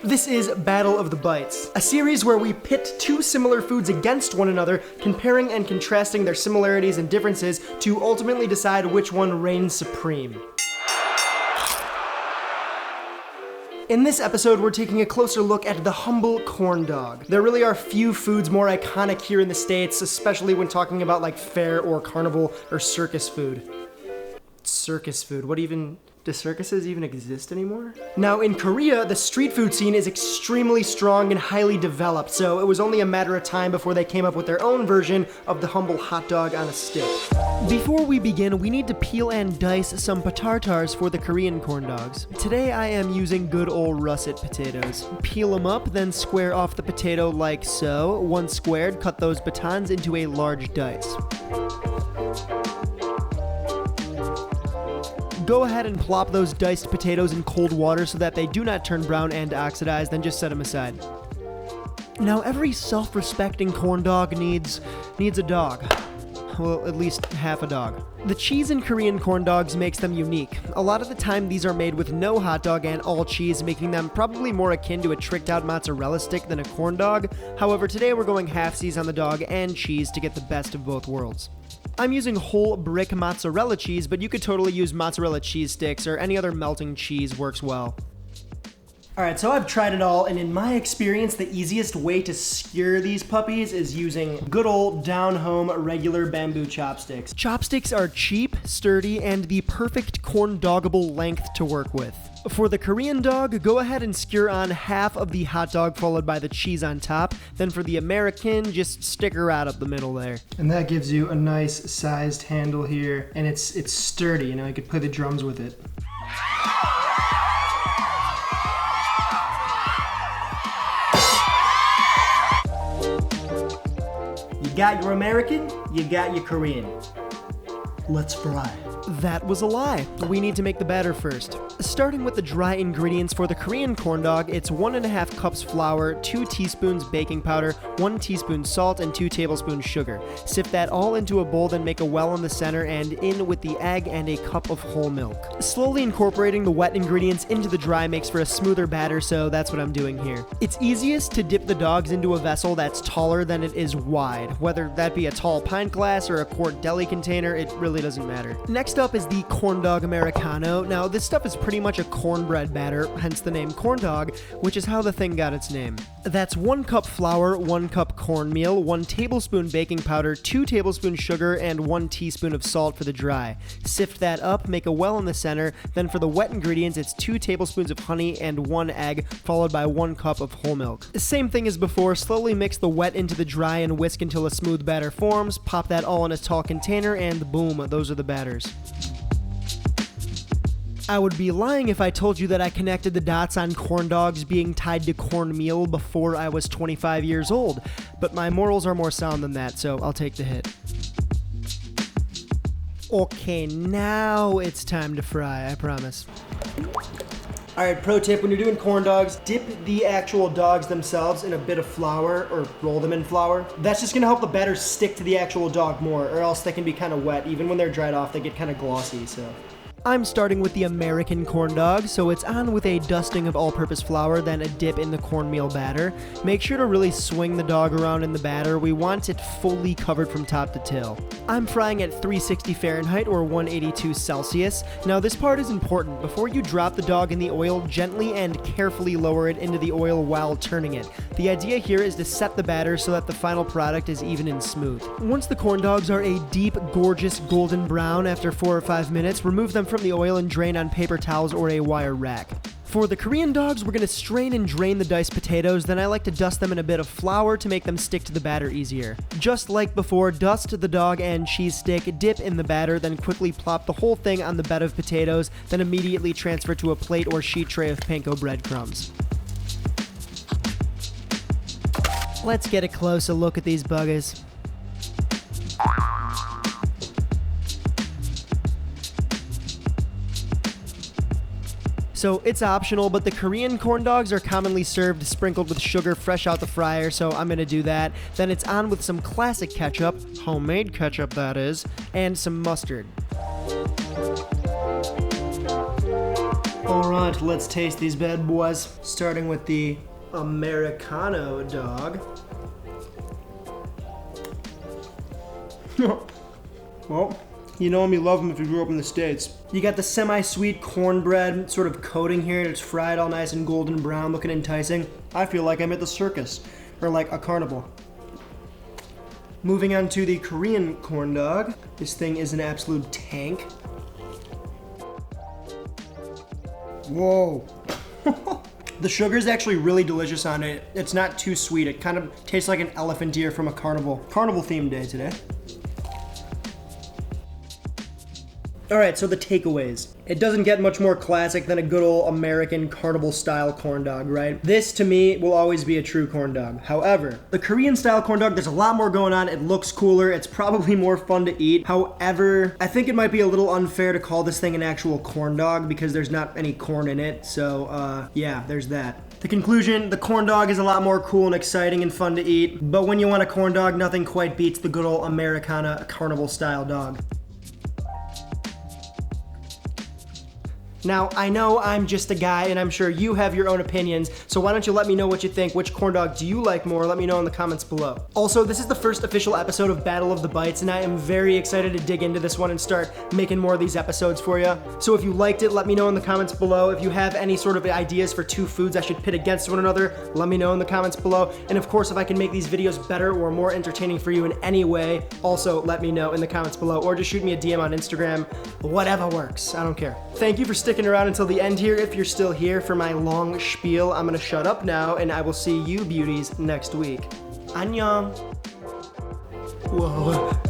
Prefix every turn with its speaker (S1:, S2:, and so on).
S1: This is Battle of the Bites, a series where we pit two similar foods against one another, comparing and contrasting their similarities and differences to ultimately decide which one reigns supreme. In this episode, we're taking a closer look at the humble corn dog. There really are few foods more iconic here in the States, especially when talking about like fair or carnival or circus food. Circus food, do circuses even exist anymore? Now in Korea, the street food scene is extremely strong and highly developed, so it was only a matter of time before they came up with their own version of the humble hot dog on a stick. Before we begin, we need to peel and dice some patartars for the Korean corn dogs. Today I am using good old russet potatoes. Peel them up, then square off the potato like so. Once squared, cut those batons into a large dice. Go ahead and plop those diced potatoes in cold water so that they do not turn brown and oxidize, then just set them aside. Now every self-respecting corn dog needs a dog. Well, at least half a dog. The cheese in Korean corn dogs makes them unique. A lot of the time these are made with no hot dog and all cheese, making them probably more akin to a tricked out mozzarella stick than a corn dog. However, today we're going halfsies on the dog and cheese to get the best of both worlds. I'm using whole brick mozzarella cheese, but you could totally use mozzarella cheese sticks or any other melting cheese works well. Alright, so I've tried it all, and in my experience, the easiest way to skewer these puppies is using good old down-home regular bamboo chopsticks. Chopsticks are cheap, sturdy, and the perfect corn doggable length to work with. For the Korean dog, go ahead and skewer on half of the hot dog followed by the cheese on top. Then for the American, just stick her out up the middle there. And that gives you a nice sized handle here, and it's sturdy, you know, you could play the drums with it. You got your American, you got your Korean. Let's fry. That was a lie. We need to make the batter first. Starting with the dry ingredients for the Korean corn dog, it's 1.5 cups flour, 2 teaspoons baking powder, 1 teaspoon salt, and 2 tablespoons sugar. Sift that all into a bowl, then make a well in the center and in with the egg and a cup of whole milk. Slowly incorporating the wet ingredients into the dry makes for a smoother batter, so that's what I'm doing here. It's easiest to dip the dogs into a vessel that's taller than it is wide. Whether that be a tall pint glass or a quart deli container, it really doesn't matter. Next up is the corn dog Americano. Now, this stuff is pretty much a cornbread batter, hence the name corn dog, which is how the thing got its name. That's 1 cup flour, 1 cup cornmeal, 1 tablespoon baking powder, 2 tablespoons sugar, and 1 teaspoon of salt for the dry. Sift that up, make a well in the center, then for the wet ingredients, it's 2 tablespoons of honey and 1 egg, followed by 1 cup of whole milk. Same thing as before, slowly mix the wet into the dry and whisk until a smooth batter forms, pop that all in a tall container, and boom, those are the batters. I would be lying if I told you that I connected the dots on corn dogs being tied to cornmeal before I was 25 years old, but my morals are more sound than that, so I'll take the hit. Okay, now it's time to fry, I promise. Alright, pro tip, when you're doing corn dogs, dip the actual dogs themselves in a bit of flour, or roll them in flour. That's just going to help the batter stick to the actual dog more, or else they can be kind of wet. Even when they're dried off, they get kind of glossy, so... I'm starting with the American corn dog, so it's on with a dusting of all-purpose flour, then a dip in the cornmeal batter. Make sure to really swing the dog around in the batter. We want it fully covered from top to tail. I'm frying at 360 Fahrenheit or 182 Celsius. Now this part is important. Before you drop the dog in the oil, gently and carefully lower it into the oil while turning it. The idea here is to set the batter so that the final product is even and smooth. Once the corn dogs are a deep, gorgeous golden brown after 4 or 5 minutes, remove them from the oil and drain on paper towels or a wire rack. For the Korean dogs, we're going to strain and drain the diced potatoes, then I like to dust them in a bit of flour to make them stick to the batter easier. Just like before, dust the dog and cheese stick, dip in the batter, then quickly plop the whole thing on the bed of potatoes, then immediately transfer to a plate or sheet tray of panko breadcrumbs. Let's get a closer look at these buggers. So it's optional, but the Korean corn dogs are commonly served sprinkled with sugar fresh out the fryer, so I'm gonna do that. Then it's on with some classic ketchup, homemade ketchup that is, and some mustard. All right, let's taste these bad boys. Starting with the Americano dog. Well, you know them, you love them if you grew up in the States. You got the semi-sweet cornbread sort of coating here, and it's fried all nice and golden brown, looking enticing. I feel like I'm at the circus, or like a carnival. Moving on to the Korean corn dog. This thing is an absolute tank. Whoa. The sugar is actually really delicious on it. It's not too sweet. It kind of tastes like an elephant ear from a carnival. Carnival themed day today. All right, so the takeaways. It doesn't get much more classic than a good old American carnival style corn dog, right? This to me will always be a true corn dog. However, the Korean style corn dog, there's a lot more going on. It looks cooler. It's probably more fun to eat. However, I think it might be a little unfair to call this thing an actual corn dog because there's not any corn in it. So yeah, there's that. The conclusion, the corn dog is a lot more cool and exciting and fun to eat. But when you want a corn dog, nothing quite beats the good old Americana carnival style dog. Now, I know I'm just a guy, and I'm sure you have your own opinions, so why don't you let me know what you think? Which corn dog do you like more? Let me know in the comments below. Also, this is the first official episode of Battle of the Bites, and I am very excited to dig into this one and start making more of these episodes for you. So if you liked it, let me know in the comments below. If you have any sort of ideas for two foods I should pit against one another, let me know in the comments below. And of course, if I can make these videos better or more entertaining for you in any way, also let me know in the comments below, or just shoot me a DM on Instagram. Whatever works, I don't care. Thank you for sticking around until the end here. If you're still here for my long spiel, I'm gonna shut up now, and I will see you beauties next week. Annyeong. Whoa.